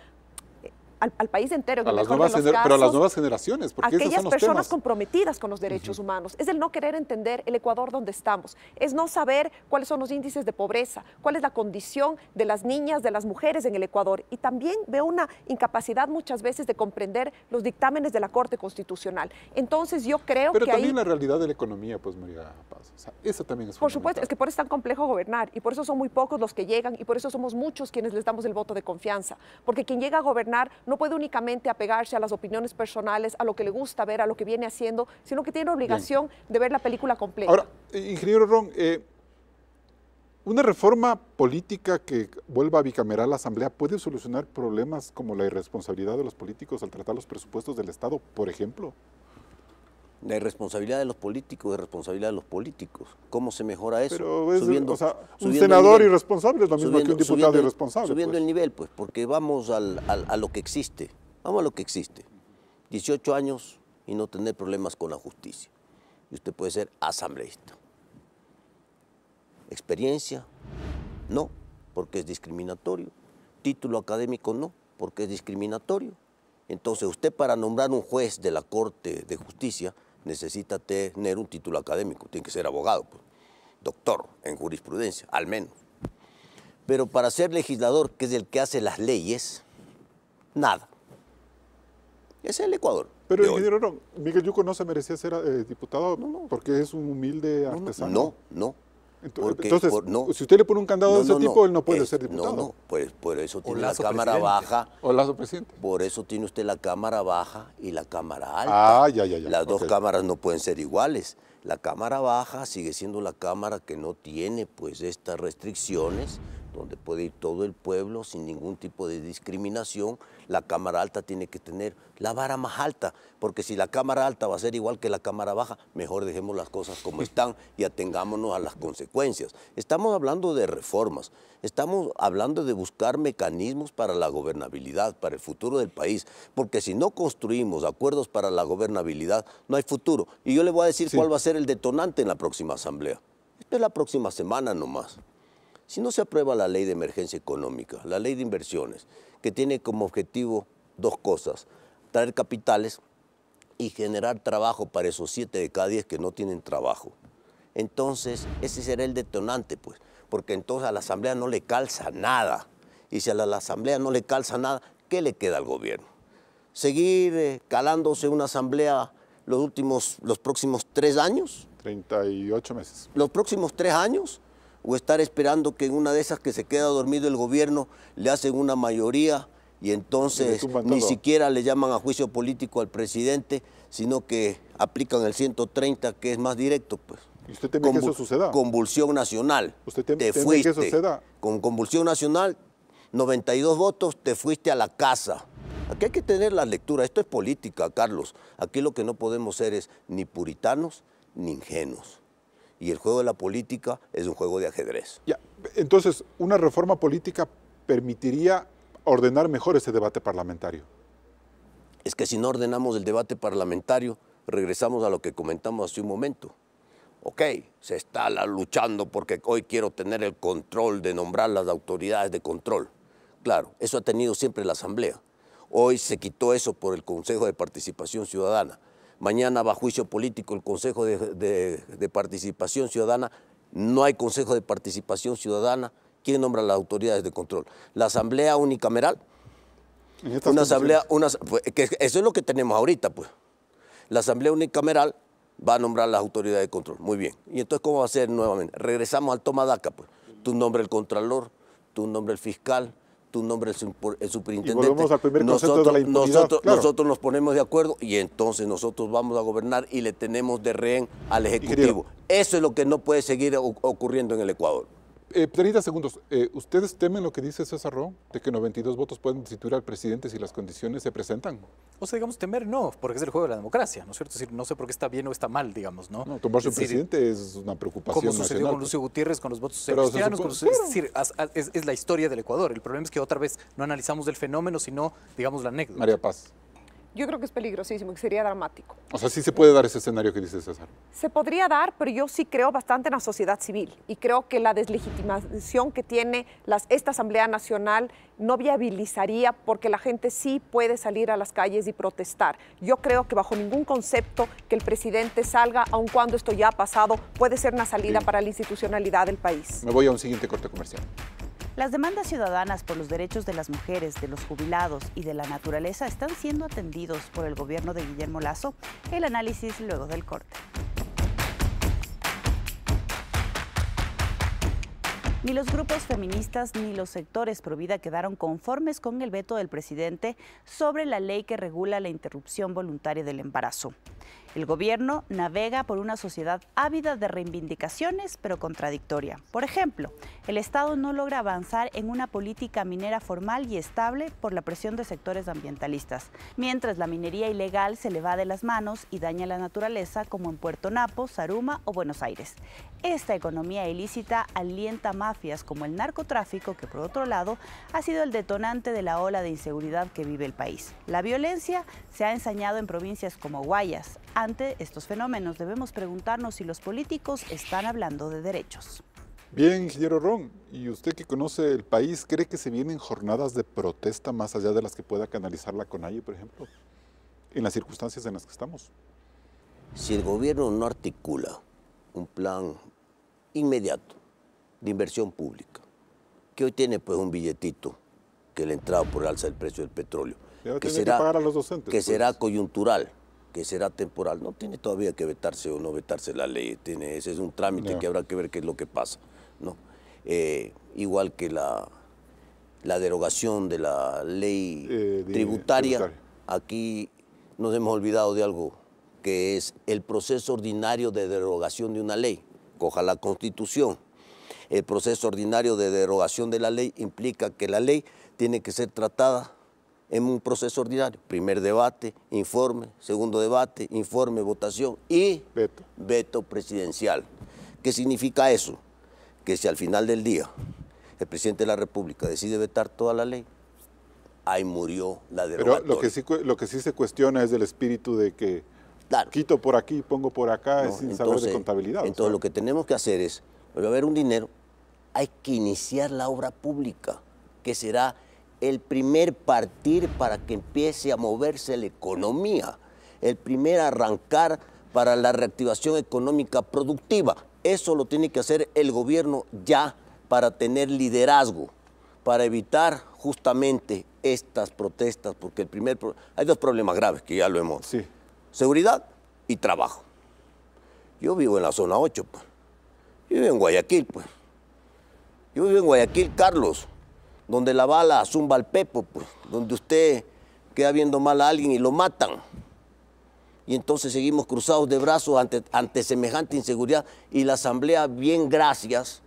Al país entero, pero a las nuevas generaciones, porque aquellas esos son los personas temas comprometidas con los derechos humanos. Es el no querer entender el Ecuador donde estamos, es no saber cuáles son los índices de pobreza, cuál es la condición de las niñas, de las mujeres en el Ecuador. Y también veo una incapacidad muchas veces de comprender los dictámenes de la Corte Constitucional. Entonces yo creo pero que también ahí, la realidad de la economía, pues María Paz, o sea, esa también es por supuesto, es que por eso es tan complejo gobernar y por eso son muy pocos los que llegan y por eso somos muchos quienes les damos el voto de confianza, porque quien llega a gobernar no puede únicamente apegarse a las opiniones personales, a lo que le gusta ver, a lo que viene haciendo, sino que tiene obligación de ver la película completa. Ahora, ingeniero Ron, ¿una reforma política que vuelva a bicameral la Asamblea puede solucionar problemas como la irresponsabilidad de los políticos al tratar los presupuestos del Estado, por ejemplo? La irresponsabilidad de los políticos es responsabilidad de los políticos. ¿Cómo se mejora eso? Pero es, un senador irresponsable es lo mismo que un diputado irresponsable. Subiendo pues el nivel, pues, porque vamos a lo que existe. Vamos a lo que existe. 18 años y no tener problemas con la justicia. Y usted puede ser asambleísta. Experiencia, no, porque es discriminatorio. Título académico, no, porque es discriminatorio. Entonces, usted para nombrar un juez de la Corte de Justicia necesita tener un título académico, tiene que ser abogado, pues, doctor en jurisprudencia, al menos. Pero para ser legislador, que es el que hace las leyes, nada. Ese es el Ecuador. Pero, ingeniero Ron, Miguel Yuco no se merecía ser diputado porque es un humilde artesano. No. Entonces, si usted le pone un candado de ese tipo, él no puede ser diputado. No, pues por eso tiene la Cámara Baja. O Lazo presidente. Por eso tiene usted la Cámara Baja y la Cámara Alta. Ya. Las dos cámaras no pueden ser iguales. La Cámara Baja sigue siendo la Cámara que no tiene pues estas restricciones, donde puede ir todo el pueblo sin ningún tipo de discriminación. La Cámara Alta tiene que tener la vara más alta, porque si la Cámara Alta va a ser igual que la Cámara Baja, mejor dejemos las cosas como están y atengámonos a las consecuencias. Estamos hablando de reformas, estamos hablando de buscar mecanismos para la gobernabilidad, para el futuro del país, porque si no construimos acuerdos para la gobernabilidad, no hay futuro. Y yo le voy a decir cuál va a ser el detonante en la próxima asamblea. Esto es la próxima semana nomás. Si no se aprueba la ley de emergencia económica, la ley de inversiones, que tiene como objetivo dos cosas, traer capitales y generar trabajo para esos 7 de cada 10 que no tienen trabajo. Entonces, ese será el detonante, pues, porque entonces a la Asamblea no le calza nada. Y si a la Asamblea no le calza nada, ¿qué le queda al gobierno? seguir calándose una asamblea los próximos 3 años? 38 meses. ¿Los próximos 3 años? ¿O estar esperando que en una de esas que se queda dormido el gobierno le hacen una mayoría y entonces ni siquiera le llaman a juicio político al presidente, sino que aplican el 130, que es más directo? Pues. ¿Y usted teme que eso suceda? Convulsión nacional. ¿Usted teme te fuiste. Que eso suceda? Con convulsión nacional, 92 votos, te fuiste a la casa. Aquí hay que tener la lectura. Esto es política, Carlos. Aquí lo que no podemos ser es ni puritanos ni ingenuos. Y el juego de la política es un juego de ajedrez. Ya, entonces, una reforma política permitiría ordenar mejor ese debate parlamentario. Es que si no ordenamos el debate parlamentario, regresamos a lo que comentamos hace un momento. Ok, se está luchando porque hoy quiero tener el control de nombrar las autoridades de control. Claro, eso ha tenido siempre la Asamblea. Hoy se quitó eso por el Consejo de Participación Ciudadana. Mañana va a juicio político el Consejo de Participación Ciudadana. No hay Consejo de Participación Ciudadana. ¿Quién nombra las autoridades de control? ¿La Asamblea unicameral? Una asamblea, eso es lo que tenemos ahorita, pues. La Asamblea unicameral va a nombrar las autoridades de control. Muy bien. ¿Y entonces cómo va a ser nuevamente? Regresamos al toma daca, pues. Tú nombras el contralor, tú nombras el fiscal, tú nombras el superintendente. Y volvemos al primer concepto de la impunidad. Nosotros nos ponemos de acuerdo y entonces nosotros vamos a gobernar y le tenemos de rehén al Ejecutivo. Eso es lo que no puede seguir ocurriendo en el Ecuador. 30 segundos. ¿Ustedes temen lo que dice César Ron, de que 92 votos pueden destituir al presidente si las condiciones se presentan? O sea, digamos, temer no, porque es el juego de la democracia, ¿no es cierto? Es decir, no sé por qué está bien o está mal, digamos, ¿no? No, tomarse un presidente es una preocupación nacional. Como sucedió con Lucio Gutiérrez, con los votos sebastianos, es decir, es la historia del Ecuador. El problema es que otra vez no analizamos el fenómeno, sino, digamos, la anécdota. María Paz. Yo creo que es peligrosísimo, que sería dramático. O sea, sí se puede dar ese escenario que dice César. Se podría dar, pero yo sí creo bastante en la sociedad civil y creo que la deslegitimación que tiene esta Asamblea Nacional no viabilizaría porque la gente sí puede salir a las calles y protestar. Yo creo que bajo ningún concepto que el presidente salga, aun cuando esto ya ha pasado, puede ser una salida para la institucionalidad del país. Me voy a un siguiente corte comercial. Las demandas ciudadanas por los derechos de las mujeres, de los jubilados y de la naturaleza están siendo atendidos por el gobierno de Guillermo Lasso. El análisis luego del corte. Ni los grupos feministas ni los sectores pro vida quedaron conformes con el veto del presidente sobre la ley que regula la interrupción voluntaria del embarazo. El gobierno navega por una sociedad ávida de reivindicaciones, pero contradictoria. Por ejemplo, el Estado no logra avanzar en una política minera formal y estable por la presión de sectores ambientalistas, mientras la minería ilegal se le va de las manos y daña la naturaleza, como en Puerto Napo, Zaruma o Buenos Aires. Esta economía ilícita alienta mafias como el narcotráfico, que por otro lado ha sido el detonante de la ola de inseguridad que vive el país. La violencia se ha ensañado en provincias como Guayas. Ante estos fenómenos debemos preguntarnos si los políticos están hablando de derechos. Bien, ingeniero Ron, ¿y usted que conoce el país, cree que se vienen jornadas de protesta más allá de las que pueda canalizar la CONAIE, por ejemplo, en las circunstancias en las que estamos? Si el gobierno no articula un plan inmediato de inversión pública, que hoy tiene pues un billetito que le ha entrado por el alza del precio del petróleo, que será, pagar a los docentes, que pues será coyuntural, que será temporal, no tiene todavía que vetarse o no vetarse la ley, ese es un trámite que habrá que ver qué es lo que pasa, ¿no? Igual que la derogación de la ley tributaria, aquí nos hemos olvidado de algo, que es el proceso ordinario de derogación de una ley. Coja la Constitución. El proceso ordinario de derogación de la ley implica que la ley tiene que ser tratada en un proceso ordinario. Primer debate, informe, segundo debate, informe, votación y veto presidencial. ¿Qué significa eso? Que si al final del día el presidente de la República decide vetar toda la ley, ahí murió la derogatoria. Pero lo que sí se cuestiona es el espíritu de que claro, quito por aquí, pongo por acá, no, sin saber de contabilidad. Entonces lo que tenemos que hacer es, va a haber un dinero, hay que iniciar la obra pública, que será el primer partir para que empiece a moverse la economía, el primer arrancar para la reactivación económica productiva. Eso lo tiene que hacer el gobierno ya para tener liderazgo para evitar justamente estas protestas, porque hay dos problemas graves que ya lo hemos. Sí. Seguridad y trabajo. Yo vivo en la zona 8, pues. Yo vivo en Guayaquil, pues. Yo vivo en Guayaquil, Carlos, donde la bala zumba al pepo, pues, donde usted queda viendo mal a alguien y lo matan. Y entonces seguimos cruzados de brazos ante semejante inseguridad. Y la Asamblea, bien gracias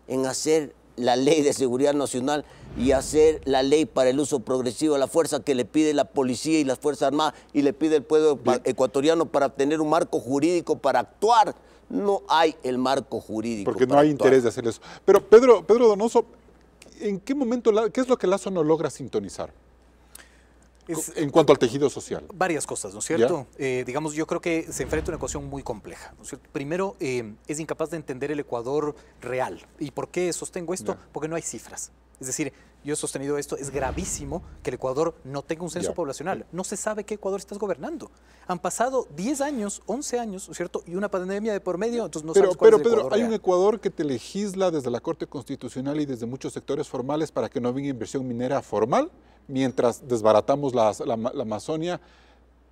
en hacer la ley de seguridad nacional y hacer la ley para el uso progresivo de la fuerza que le pide la policía y las Fuerzas Armadas y le pide el pueblo ecuatoriano para tener un marco jurídico para actuar. No hay el marco jurídico. Porque no hay interés de hacer eso. Pero Pedro Donoso, ¿en qué momento, qué es lo que Lasso no logra sintonizar? En cuanto al tejido social. Varias cosas, ¿no es cierto? Digamos, yo creo que se enfrenta a una ecuación muy compleja, ¿no es cierto? Primero, es incapaz de entender el Ecuador real. ¿Y por qué sostengo esto? Porque no hay cifras. Es decir, yo he sostenido esto, es gravísimo que el Ecuador no tenga un censo poblacional. No se sabe qué Ecuador estás gobernando. Han pasado 10 años, 11 años, ¿no es cierto? Y una pandemia de por medio, entonces no sabes cuál es el Pedro, Ecuador hay real. un Ecuador que te legisla desde la Corte Constitucional y desde muchos sectores formales para que no venga inversión minera formal, mientras desbaratamos la Amazonia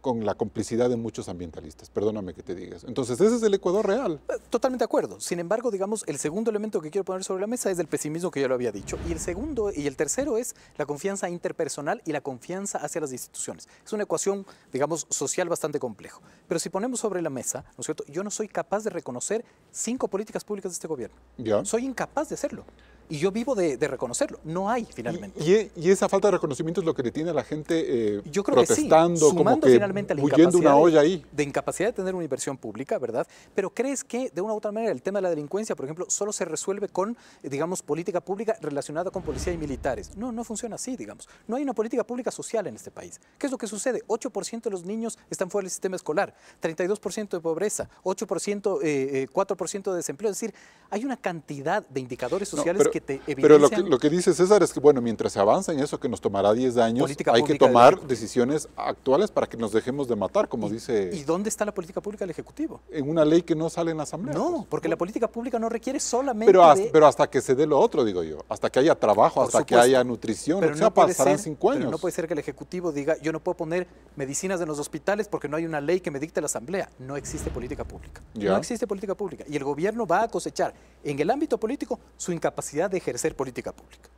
con la complicidad de muchos ambientalistas. Perdóname que te digas. Entonces, ese es el Ecuador real. Totalmente de acuerdo. Sin embargo, digamos, el segundo elemento que quiero poner sobre la mesa es el pesimismo que ya lo había dicho. Y el segundo y el tercero es la confianza interpersonal y la confianza hacia las instituciones. Es una ecuación, digamos, social bastante compleja. Pero si ponemos sobre la mesa, ¿no es cierto? Yo no soy capaz de reconocer 5 políticas públicas de este gobierno. ¿Ya? Soy incapaz de hacerlo. Y yo vivo de reconocerlo. No hay, finalmente. Y esa falta de reconocimiento es lo que le tiene a la gente yo creo protestando, que sí, como sumando que finalmente a la huyendo una olla ahí. de incapacidad de tener una inversión pública, ¿verdad? Pero ¿crees que de una u otra manera el tema de la delincuencia, por ejemplo, solo se resuelve con, digamos, política pública relacionada con policía y militares? No, no funciona así, digamos. No hay una política pública social en este país. ¿Qué es lo que sucede? 8% de los niños están fuera del sistema escolar, 32% de pobreza, 8%, 4% de desempleo. Es decir, hay una cantidad de indicadores sociales que te evidencian. Pero lo que dice César es que, bueno, mientras se avanza en eso, que nos tomará 10 años, Política hay que pública tomar decisiones actuales para que nos dejemos de matar, como dice... ¿Y dónde está la política pública del Ejecutivo? En una ley que no sale en la Asamblea. No, pues. porque la política pública no requiere solamente pero hasta que se dé lo otro, digo yo. Hasta que haya trabajo, hasta que haya nutrición. Pero o sea, pasarán 5 años. Pero no puede ser que el Ejecutivo diga, yo no puedo poner medicinas en los hospitales porque no hay una ley que me dicte la Asamblea. No existe política pública. ¿Ya? No existe política pública. Y el gobierno va a cosechar en el ámbito político su incapacidad de ejercer política pública.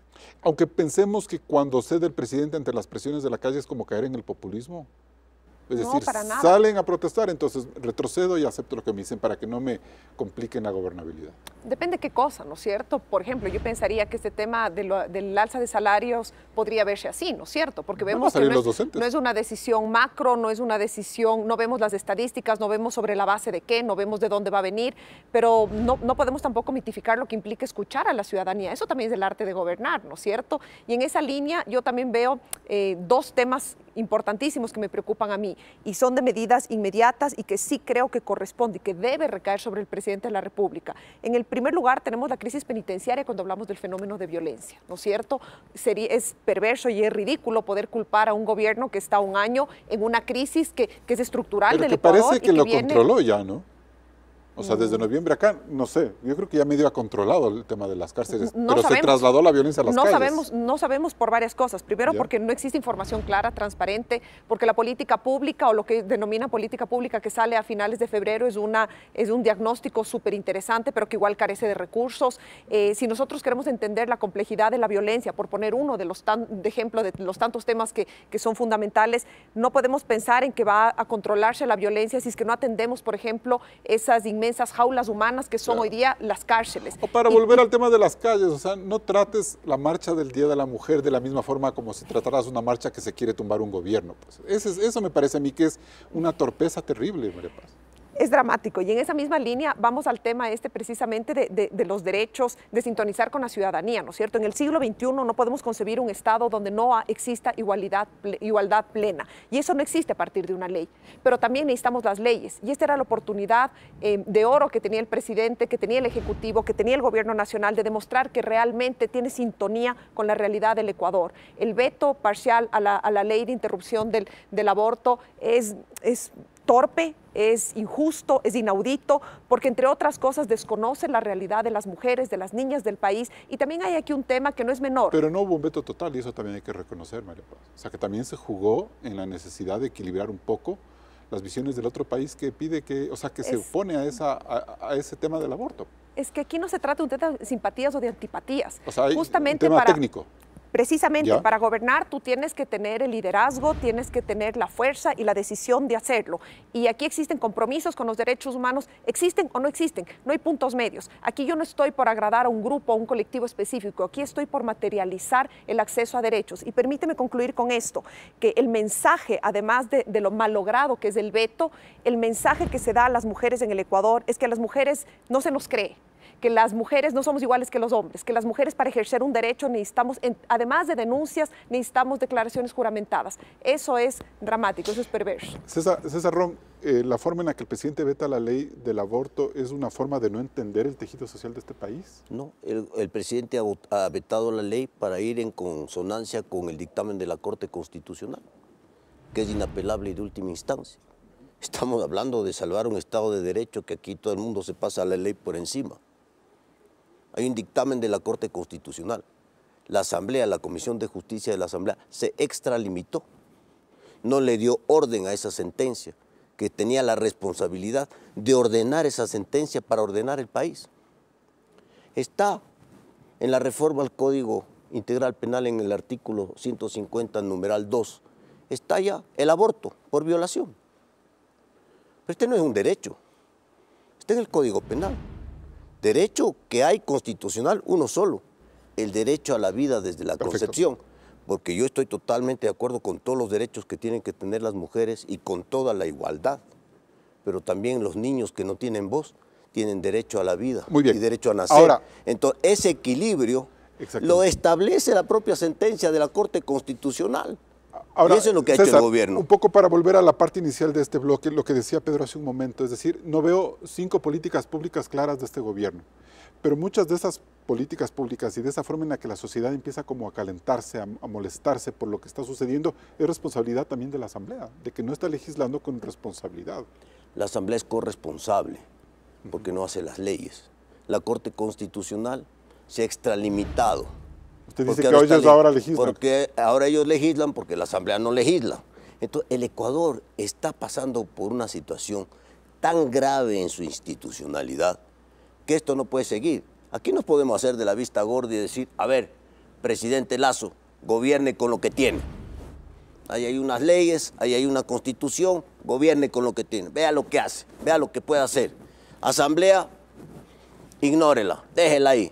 Aunque pensemos que cuando cede el presidente ante las presiones de la calle es como caer en el populismo. Es No, decir, para nada. salen a protestar, entonces retrocedo y acepto lo que me dicen para que no me compliquen la gobernabilidad. Depende qué cosa, ¿no es cierto? Por ejemplo, yo pensaría que este tema del alza de salarios podría verse así, ¿no es cierto? Porque Van a vemos que salir los docentes. no es una decisión macro, no es una decisión, no vemos las estadísticas, no vemos sobre la base de qué, no vemos de dónde va a venir, pero no podemos tampoco mitificar lo que implica escuchar a la ciudadanía. Eso también es el arte de gobernar, ¿no es cierto? Y en esa línea yo también veo 2 temas importantísimos que me preocupan a mí y son de medidas inmediatas y que sí creo que corresponde y que debe recaer sobre el presidente de la República. En el primer lugar tenemos la crisis penitenciaria cuando hablamos del fenómeno de violencia, ¿no es cierto? Es perverso y es ridículo poder culpar a un gobierno que está un año en una crisis que es estructural Pero del que Ecuador parece y que lo viene... controló ya, ¿no? O sea, desde noviembre acá, no sé, yo creo que ya medio ha controlado el tema de las cárceles, No pero sabemos. se trasladó la violencia a las calles. No sabemos por varias cosas. Primero, ¿Ya? porque no existe información clara, transparente, porque la política pública o lo que denomina política pública que sale a finales de febrero es un diagnóstico súper interesante, pero que igual carece de recursos. Si nosotros queremos entender la complejidad de la violencia, por poner uno de ejemplo de los tantos temas que son fundamentales, no podemos pensar en que va a controlarse la violencia si es que no atendemos, por ejemplo, esas inmensas jaulas humanas que son hoy día las cárceles. O para volver al tema de las calles, o sea, no trates la marcha del Día de la Mujer de la misma forma como si trataras una marcha que se quiere tumbar un gobierno. Pues. Eso me parece a mí que es una torpeza terrible, María Paz. Es dramático y en esa misma línea vamos al tema precisamente de los derechos, de sintonizar con la ciudadanía, ¿no es cierto? En el siglo XXI no podemos concebir un Estado donde no exista igualdad plena y eso no existe a partir de una ley, pero también necesitamos las leyes y esta era la oportunidad de oro que tenía el presidente, que tenía el Ejecutivo, que tenía el Gobierno Nacional de demostrar que realmente tiene sintonía con la realidad del Ecuador. El veto parcial a la ley de interrupción del aborto es torpe, es injusto, es inaudito, porque entre otras cosas desconoce la realidad de las mujeres, de las niñas del país. Y también hay aquí un tema que no es menor. Pero no hubo un veto total, y eso también hay que reconocer, María Paz. O sea, que también se jugó en la necesidad de equilibrar un poco las visiones del otro país que pide que, o sea, que se opone a ese tema del aborto. Es que aquí no se trata de un tema de simpatías o de antipatías. O sea, hay justamente un tema técnico. Precisamente ¿Ya? para gobernar tú tienes que tener el liderazgo, tienes que tener la fuerza y la decisión de hacerlo. Y aquí existen compromisos con los derechos humanos, existen o no existen, no hay puntos medios. Aquí yo no estoy por agradar a un grupo o un colectivo específico, aquí estoy por materializar el acceso a derechos. Y permíteme concluir con esto, que el mensaje, además de lo malogrado que es el veto, el mensaje que se da a las mujeres en el Ecuador es que a las mujeres no se nos cree, que las mujeres no somos iguales que los hombres, que las mujeres para ejercer un derecho necesitamos, además de denuncias, necesitamos declaraciones juramentadas. Eso es dramático, eso es perverso. César Ron, la forma en la que el presidente veta la ley del aborto es una forma de no entender el tejido social de este país. No, el presidente ha vetado la ley para ir en consonancia con el dictamen de la Corte Constitucional, que es inapelable y de última instancia. Estamos hablando de salvar un Estado de Derecho, que aquí todo el mundo se pasa la ley por encima. Hay un dictamen de la Corte Constitucional. La Asamblea, la Comisión de Justicia de la Asamblea, se extralimitó. No le dio orden a esa sentencia, que tenía la responsabilidad de ordenar esa sentencia para ordenar el país. Está en la reforma al Código Integral Penal, en el artículo 150, numeral 2, está ya el aborto por violación. Pero este no es un derecho, está en el Código Penal. Derecho que hay constitucional, uno solo, el derecho a la vida desde la concepción, porque yo estoy totalmente de acuerdo con todos los derechos que tienen que tener las mujeres y con toda la igualdad, pero también los niños que no tienen voz tienen derecho a la vida y derecho a nacer. Ahora, entonces, ese equilibrio lo establece la propia sentencia de la Corte Constitucional. Ahora, y eso es lo que ha César, hecho el gobierno. Un poco para volver a la parte inicial de este bloque, lo que decía Pedro hace un momento, es decir, no veo 5 políticas públicas claras de este gobierno, pero muchas de esas políticas públicas y de esa forma en la que la sociedad empieza como a calentarse, a molestarse por lo que está sucediendo, es responsabilidad también de la Asamblea, de que no está legislando con responsabilidad. La Asamblea es corresponsable porque no hace las leyes. La Corte Constitucional se ha extralimitado. Usted dice que ellos ahora legislan. Porque ahora ellos legislan porque la Asamblea no legisla. Entonces, el Ecuador está pasando por una situación tan grave en su institucionalidad que esto no puede seguir. Aquí no podemos hacer de la vista gorda y decir, a ver, presidente Lasso, gobierne con lo que tiene. Ahí hay unas leyes, ahí hay una constitución, gobierne con lo que tiene. Vea lo que hace, vea lo que puede hacer. Asamblea, ignórela, déjela ahí.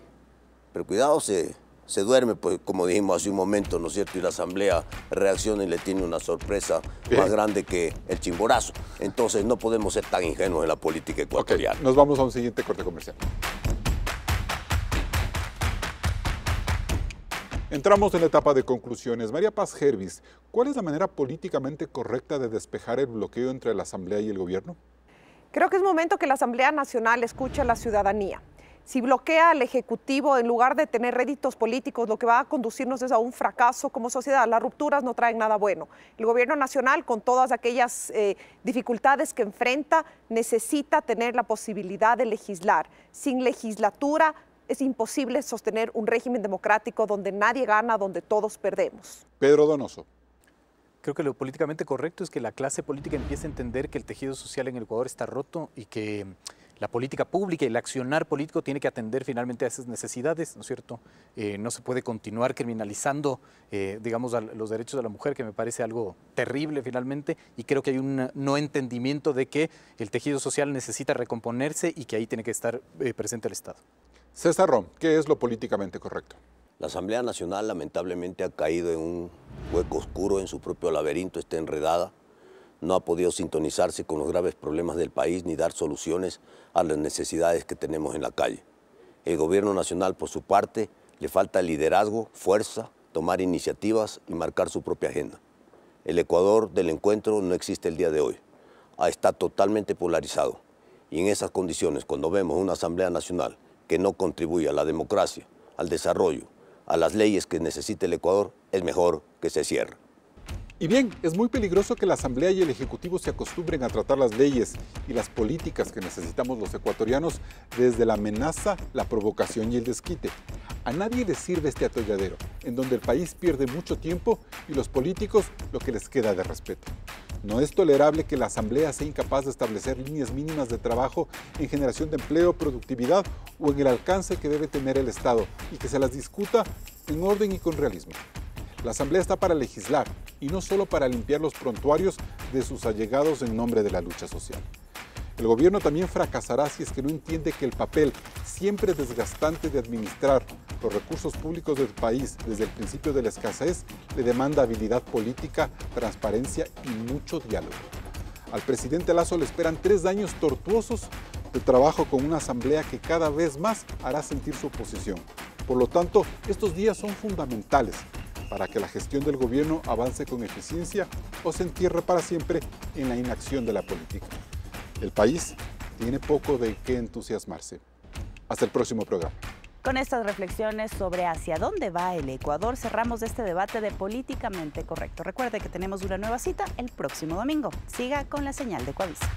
Pero cuidado, se duerme, pues, como dijimos hace un momento, ¿no es cierto? Y la Asamblea reacciona y le tiene una sorpresa más grande que el Chimborazo. Entonces no podemos ser tan ingenuos en la política ecuatoriana. Nos vamos a un siguiente corte comercial. Entramos en la etapa de conclusiones. María Paz Gervis, ¿cuál es la manera políticamente correcta de despejar el bloqueo entre la Asamblea y el gobierno? Creo que es momento que la Asamblea Nacional escuche a la ciudadanía. Si bloquea al Ejecutivo, en lugar de tener réditos políticos, lo que va a conducirnos es a un fracaso como sociedad. Las rupturas no traen nada bueno. El Gobierno Nacional, con todas aquellas dificultades que enfrenta, necesita tener la posibilidad de legislar. Sin legislatura es imposible sostener un régimen democrático donde nadie gana, donde todos perdemos. Pedro Donoso. Creo que lo políticamente correcto es que la clase política empiece a entender que el tejido social en el Ecuador está roto y que la política pública y el accionar político tiene que atender finalmente a esas necesidades, ¿no es cierto? No se puede continuar criminalizando, digamos, los derechos de la mujer, que me parece algo terrible finalmente, y creo que hay un no entendimiento de que el tejido social necesita recomponerse y que ahí tiene que estar presente el Estado. César Ron, ¿qué es lo políticamente correcto? La Asamblea Nacional lamentablemente ha caído en un hueco oscuro, en su propio laberinto, está enredada. No ha podido sintonizarse con los graves problemas del país ni dar soluciones a las necesidades que tenemos en la calle. El gobierno nacional, por su parte, le falta liderazgo, fuerza, tomar iniciativas y marcar su propia agenda. El Ecuador del encuentro no existe el día de hoy. Está totalmente polarizado. Y en esas condiciones, cuando vemos una Asamblea Nacional que no contribuye a la democracia, al desarrollo, a las leyes que necesita el Ecuador, es mejor que se cierre. Y bien, es muy peligroso que la Asamblea y el Ejecutivo se acostumbren a tratar las leyes y las políticas que necesitamos los ecuatorianos desde la amenaza, la provocación y el desquite. A nadie le sirve este atolladero, en donde el país pierde mucho tiempo y los políticos lo que les queda de respeto. No es tolerable que la Asamblea sea incapaz de establecer líneas mínimas de trabajo en generación de empleo, productividad o en el alcance que debe tener el Estado y que se las discuta en orden y con realismo. La Asamblea está para legislar y no solo para limpiar los prontuarios de sus allegados en nombre de la lucha social. El gobierno también fracasará si es que no entiende que el papel siempre desgastante de administrar los recursos públicos del país desde el principio de la escasez le demanda habilidad política, transparencia y mucho diálogo. Al presidente Lasso le esperan 3 años tortuosos de trabajo con una asamblea que cada vez más hará sentir su oposición. Por lo tanto, estos días son fundamentales para que la gestión del gobierno avance con eficiencia o se entierre para siempre en la inacción de la política. El país tiene poco de qué entusiasmarse. Hasta el próximo programa. Con estas reflexiones sobre hacia dónde va el Ecuador, cerramos este debate de Políticamente Correcto. Recuerde que tenemos una nueva cita el próximo domingo. Siga con la señal de Ecuavisa.